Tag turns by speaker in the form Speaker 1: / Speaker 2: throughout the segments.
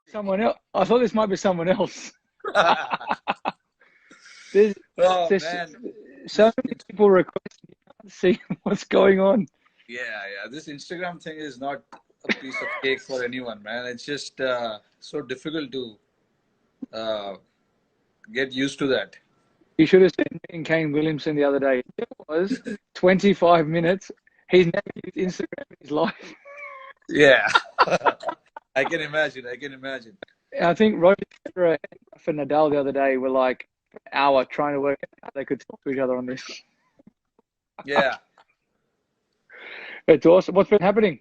Speaker 1: Someone else. I thought this might be someone else.
Speaker 2: Oh
Speaker 1: There's, there's
Speaker 2: man,
Speaker 1: so
Speaker 2: this
Speaker 1: many people requesting. You can't see what's going on.
Speaker 2: yeah, this Instagram thing is not a piece of cake for anyone, man. It's just so difficult to uh, get used to that.
Speaker 1: You should have seen me and Kane Williamson the other day. It was 25 minutes. He's never used Instagram in his life.
Speaker 2: Yeah, I can imagine. I can imagine.
Speaker 1: I think Rohit Sharma and Rafa Nadal the other day were like an hour trying to work out how they could talk to each other on this.
Speaker 2: Yeah,
Speaker 1: It's awesome. What's been happening?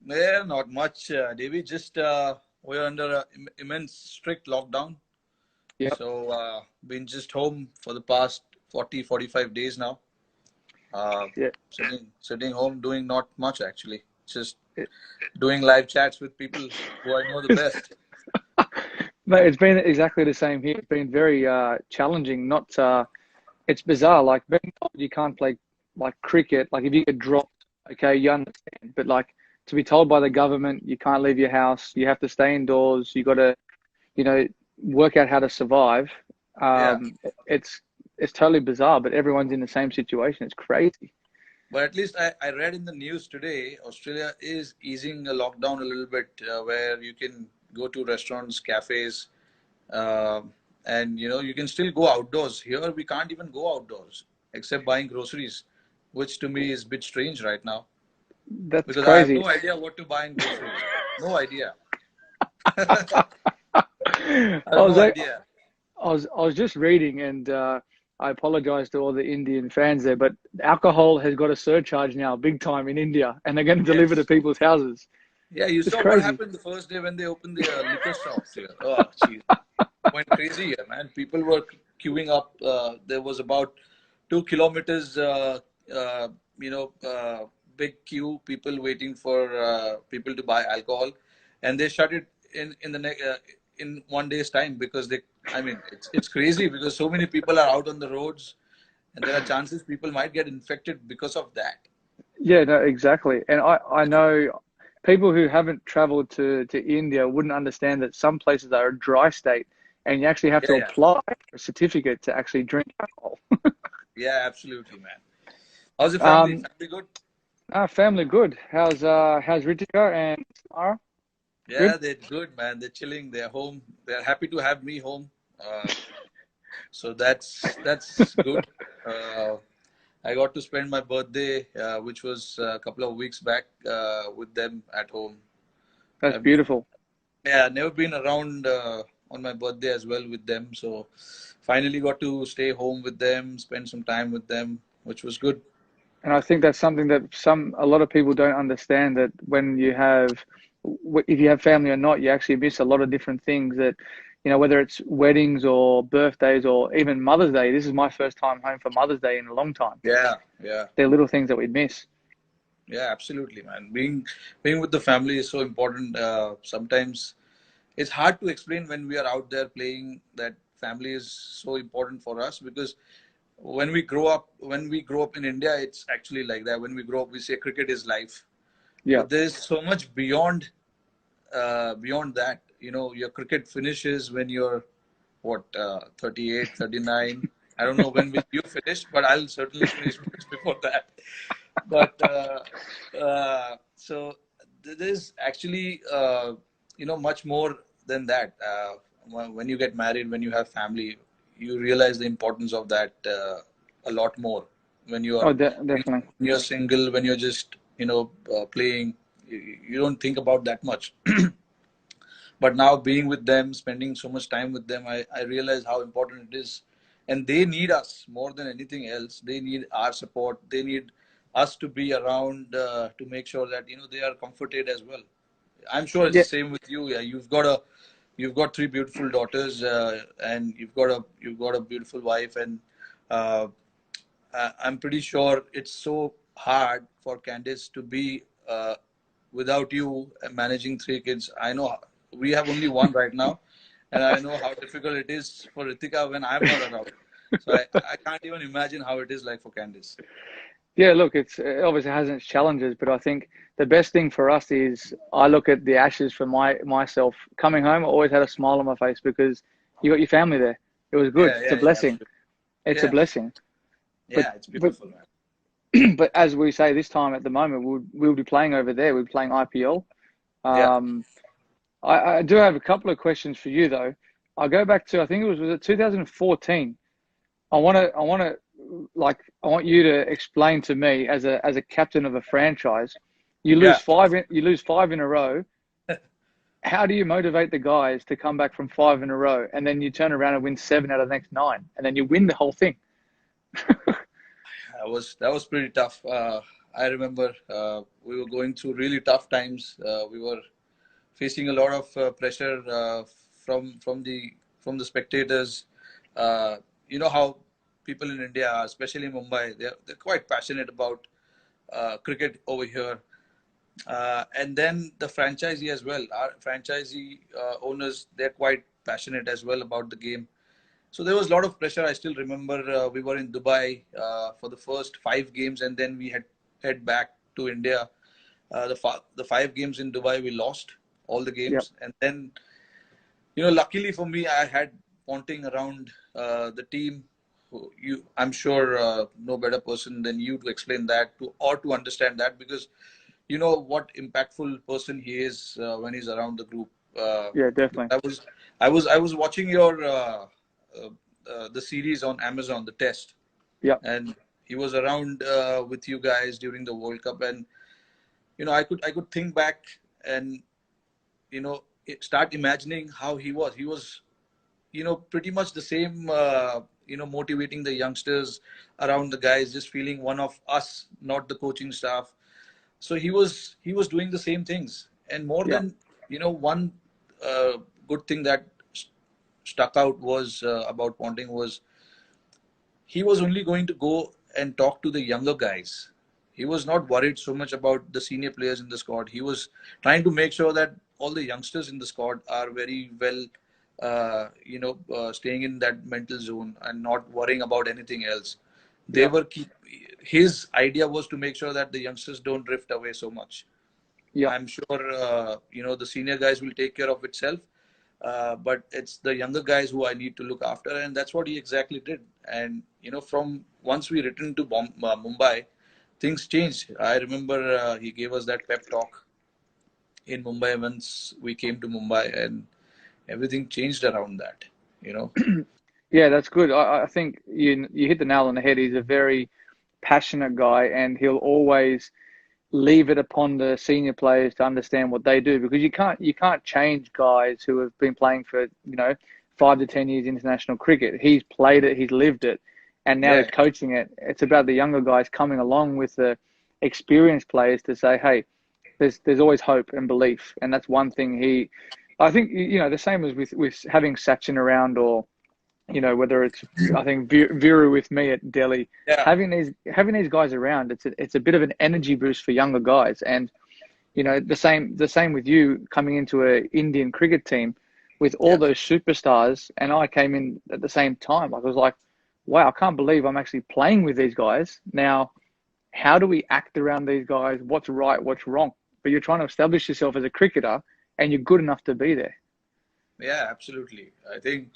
Speaker 2: yeah, not much, Davey. Just we're under immense strict lockdown.
Speaker 1: Yep.
Speaker 2: So, been just home for the past 40, 45 days now. Uh,
Speaker 1: Yeah.
Speaker 2: sitting home, doing not much actually. Just doing live chats with people who I know the best.
Speaker 1: Mate, it's been exactly the same here. It's been very challenging. Not it's bizarre. Like being told you can't play like cricket. Like if you get dropped, okay, you understand. But like to be told by the government you can't leave your house, you have to stay indoors. You got to, you know, work out how to survive.
Speaker 2: Yeah,
Speaker 1: It's totally bizarre, but everyone's in the same situation. It's crazy.
Speaker 2: but at least I read in the news today, Australia is easing a lockdown a little bit, where you can go to restaurants, cafes, uh, and you can still go outdoors. Here we can't even go outdoors except buying groceries, which to me is a bit strange right now
Speaker 1: That's
Speaker 2: because I have
Speaker 1: crazy.
Speaker 2: no idea what to buy in groceries. No idea.
Speaker 1: I
Speaker 2: I have
Speaker 1: was
Speaker 2: no
Speaker 1: like,
Speaker 2: idea.
Speaker 1: I was just reading, and I apologize to all the Indian fans there, but alcohol has got a surcharge now, big time in India, and they're going to deliver to
Speaker 2: Yes.
Speaker 1: people's houses.
Speaker 2: Yeah, you
Speaker 1: It's
Speaker 2: saw what
Speaker 1: crazy.
Speaker 2: happened the first day when they opened the liquor shops here. Oh, jeez. Went crazy here, man. People were queuing up. There was about 2 kilometers, uh, you know, uh, big queue, people waiting for people to buy alcohol. And they shut it in one day's time because I mean, it's crazy because so many people are out on the roads and there are chances people might get infected because of that.
Speaker 1: Yeah, no, exactly. And I know people who haven't traveled to India wouldn't understand that some places are a dry state, and you actually have
Speaker 2: Yeah,
Speaker 1: to
Speaker 2: yeah.
Speaker 1: apply for a certificate to actually drink alcohol.
Speaker 2: Yeah, absolutely, man. How's your family?
Speaker 1: Um,
Speaker 2: Family good?
Speaker 1: Family good. How's Ritika and Sarah? Good.
Speaker 2: Yeah, they're good, man. They're chilling. They're home. They're happy to have me home. So that's good. Uh, I got to spend my birthday, which was a couple of weeks back, with them at home.
Speaker 1: That's
Speaker 2: I've been,
Speaker 1: beautiful.
Speaker 2: yeah, never been around on my birthday as well with them. So finally got to stay home with them, spend some time with them, which was good.
Speaker 1: And I think that's something that a lot of people don't understand, that when you have, if you have family or not, you actually miss a lot of different things that, whether it's weddings or birthdays or even Mother's Day. This is my first time home for Mother's Day in a long time.
Speaker 2: Yeah, yeah.
Speaker 1: They're little things that we miss.
Speaker 2: Yeah, absolutely, man. Being with the family is so important. Sometimes it's hard to explain when we are out there playing that family is so important for us because when we grow up in India, it's actually like that. When we grow up, we say cricket is life,
Speaker 1: Yeah.
Speaker 2: but there's so much beyond that. Your cricket finishes when you're what 38, 39. I don't know when will you finish, but I'll certainly finish much before that. But so there's actually much more than that. When you get married, when you have family, you realize the importance of that a lot more. When you are
Speaker 1: Oh, definitely.
Speaker 2: when you're single, when you're just playing, you don't think about that much. But now being with them, spending so much time with them, I realize how important it is. And they need us more than anything else. They need our support. They need us to be around to make sure that they are comforted as well. I'm sure it's
Speaker 1: Yeah.
Speaker 2: the same with you. Yeah, you've got three beautiful daughters, and you've got a beautiful wife, and uh, I'm pretty sure it's so hard for Candice to be without you managing three kids. I know we have only one right now, and I know how difficult it is for Ritika when I'm not around. So I can't even imagine how it is like for Candice.
Speaker 1: Yeah, look, it obviously has its challenges, but I think the best thing for us is I look at the Ashes for myself coming home. I always had a smile on my face because you got your family there. It was good.
Speaker 2: Yeah,
Speaker 1: It's a
Speaker 2: yeah, yeah,
Speaker 1: blessing.
Speaker 2: absolutely.
Speaker 1: It's a
Speaker 2: Yeah,
Speaker 1: blessing. But
Speaker 2: yeah, it's
Speaker 1: but
Speaker 2: beautiful, man.
Speaker 1: but as we say this time at the moment, we'll be playing over there. We're playing IPL.
Speaker 2: Yeah,
Speaker 1: Um, I do have a couple of questions for you though. I'll go back to I think was it 2014. I want you to explain to me as a captain of a franchise,
Speaker 2: yeah.
Speaker 1: you lose five in a row. How do you motivate the guys to come back from five in a row and then you turn around and win seven out of the next nine and then you win the whole thing?
Speaker 2: That was pretty tough. I remember we were going through really tough times. We were facing a lot of pressure from the spectators. Uh, you know how people in India, especially Mumbai, they're quite passionate about cricket over here. And then the franchisee as well. Our franchisee owners, they're quite passionate as well about the game. So there was a lot of pressure. I still remember we were in Dubai for the first 5 games, and then we had head back to India. The 5 games in Dubai we lost all the
Speaker 1: Yep,
Speaker 2: games, and then luckily for me, I had Ponting around the team. I'm sure no better person than you to explain that to understand that, because you know what impactful person he is when he's around the group. Uh,
Speaker 1: yeah, definitely.
Speaker 2: I was watching your uh, the series on Amazon, the test,
Speaker 1: Yep,
Speaker 2: and he was around with you guys during the World Cup, and I could think back and start imagining how he was. He was pretty much the same. Motivating the youngsters around the guys, just feeling one of us, not the coaching staff. So he was doing the same things, and more
Speaker 1: yep,
Speaker 2: than one good thing that stuck out was about Ponting was he was only going to go and talk to the younger guys. He was not worried so much about the senior players in the squad. He was trying to make sure that all the youngsters in the squad are very well, staying in that mental zone and not worrying about anything else. They
Speaker 1: yep,
Speaker 2: were keep. His idea was to make sure that the youngsters don't drift away so much.
Speaker 1: yep.
Speaker 2: I'm sure the senior guys will take care of itself, but it's the younger guys who I need to look after, and that's what he exactly did. And from once we returned to Mumbai, things changed. I remember he gave us that pep talk in Mumbai once we came to Mumbai, and everything changed around that. You know,
Speaker 1: Yeah, that's good. I think you hit the nail on the head. He's a very passionate guy, and he'll always leave it upon the senior players to understand what they do because you can't change guys who have been playing for 5 to 10 years international cricket. He's played it, he's lived it, and now he's
Speaker 2: yeah,
Speaker 1: coaching it. It's about the younger guys coming along with the experienced players to say, hey, there's always hope and belief, and that's one thing I think the same as with having Sachin around or whether it's I think Viru with me at Delhi,
Speaker 2: yeah,
Speaker 1: having these guys around, it's a bit of an energy boost for younger guys, and the same with you coming into a Indian cricket team with all
Speaker 2: yeah,
Speaker 1: those superstars, and I came in at the same time. Like I was like, wow, I can't believe I'm actually playing with these guys now. How do we act around these guys? What's right? What's wrong? But you're trying to establish yourself as a cricketer, and you're good enough to be there.
Speaker 2: yeah. Absolutely. I think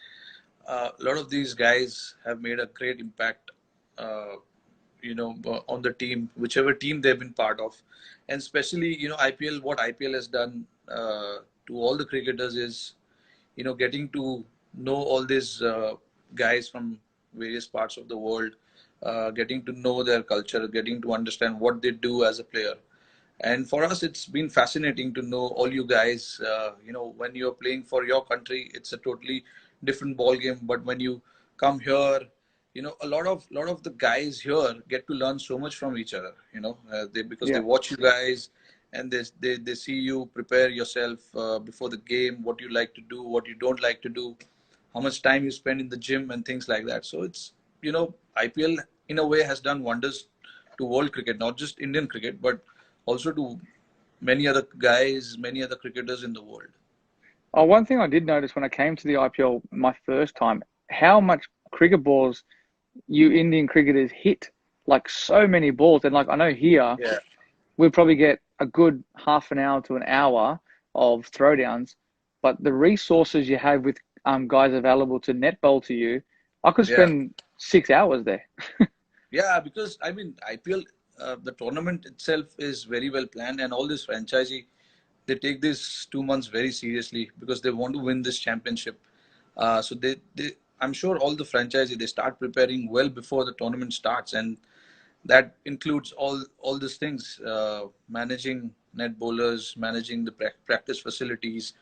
Speaker 2: a lot of these guys have made a great impact. Uh, on the team, whichever team they've been part of, and especially IPL. What IPL has done to all the cricketers is getting to know all these guys from various parts of the world, getting to know their culture, getting to understand what they do as a player. And for us, it's been fascinating to know all you guys. When you're playing for your country, it's a totally different ball game. But when you come here, a lot of the guys here get to learn so much from each other. Because they
Speaker 1: Yeah,
Speaker 2: watch you guys, and they see you prepare yourself before the game, what you like to do, what you don't like to do, how much time you spend in the gym, and things like that. So it's IPL in a way has done wonders to world cricket, not just Indian cricket, but also to many other guys, many other cricketers in the world.
Speaker 1: Oh, one thing I did notice when I came to the IPL my first time, how much cricket balls you Indian cricketers hit. like so many balls. And like I know here
Speaker 2: Yeah.
Speaker 1: we'll probably get a good half an hour to an hour of throwdowns, but the resources you have with guys available to net bowl to you, I could
Speaker 2: Yeah.
Speaker 1: spend 6 hours there.
Speaker 2: Yeah, because I mean, IPL, the tournament itself is very well planned, and all this franchisee, they take this 2 months very seriously because they want to win this championship. So I'm sure all the franchisee they start preparing well before the tournament starts, and that includes all these things: managing net bowlers, managing the practice facilities,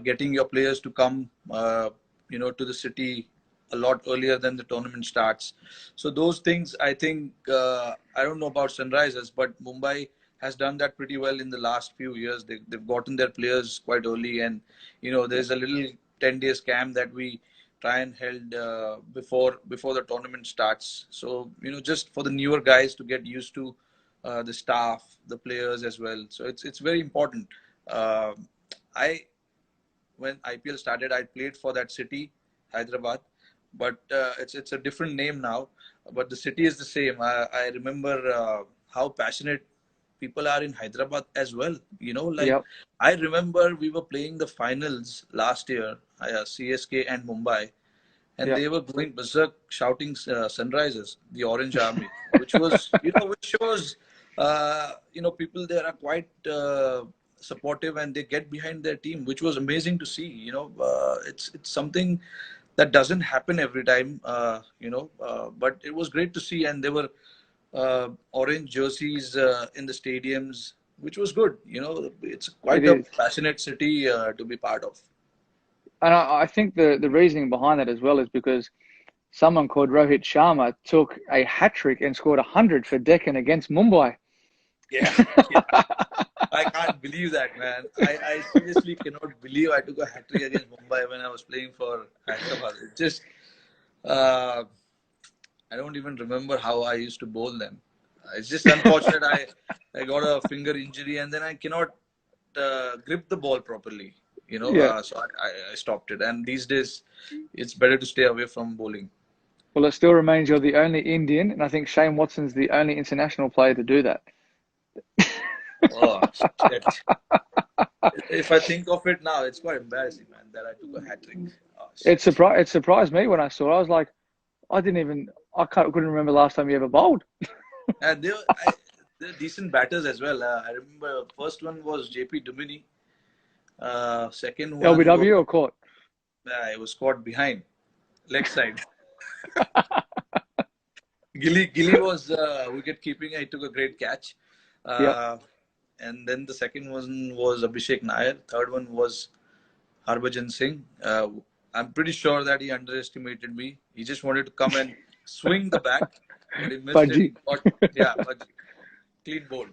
Speaker 2: getting your players to come, to the city a lot earlier than the tournament starts. So those things, I think, I don't know about Sunrisers, but Mumbai has done that pretty well in the last few years. They've gotten their players quite early, and there's a little 10 days camp that we try and held before the tournament starts. So just for the newer guys to get used to the staff, the players as well. So it's very important. Uh, I when IPL started, I played for that city, Hyderabad, but it's a different name now. But the city is the same. I remember how passionate people are in Hyderabad as well. Like
Speaker 1: Yep,
Speaker 2: I remember we were playing the finals last year, CSK and Mumbai, and
Speaker 1: yep.
Speaker 2: they were going berserk shouting Sunrisers, the Orange Army, which was, which shows, people there are quite supportive and they get behind their team, which was amazing to see. It's something that doesn't happen every time, but it was great to see. And there were orange jerseys in the stadiums, which was good. It's
Speaker 1: It
Speaker 2: quite a
Speaker 1: is.
Speaker 2: passionate city to be part of.
Speaker 1: And I think the reasoning behind that as well is because someone called Rohit Sharma took a hat trick and scored 100 for Deccan against Mumbai.
Speaker 2: Yeah. I can't believe that, man. I seriously cannot believe I took a hat trick against Mumbai when I was playing for Hyderabad. It just, uh, I don't even remember how I used to bowl them. It's just unfortunate. I got a finger injury and then I cannot grip the ball properly.
Speaker 1: Yeah.
Speaker 2: So I stopped it. And these days, it's better to stay away from bowling.
Speaker 1: Well, it still remains you're the only Indian, and I think Shane Watson's the only international player to do that.
Speaker 2: Oh, shit. If I think of it now, it's quite embarrassing, man, that I took a hat trick. Oh, shit.
Speaker 1: It surprised me when I saw it. I was like, couldn't remember last time you ever bowled.
Speaker 2: And they're decent batters as well. I remember first one was JP Dumini. Second one was
Speaker 1: LBW or court?
Speaker 2: it was caught behind, leg side. Gilly was wicket keeping. He took a great catch.
Speaker 1: Yep.
Speaker 2: Uh, and then the second one was Abhishek Nair. Third one was Harbhajan Singh. I'm pretty sure that he underestimated me. He just wanted to come and swing the bat, but he missed it. He
Speaker 1: Fudgy.
Speaker 2: got, yeah, but clean bowled.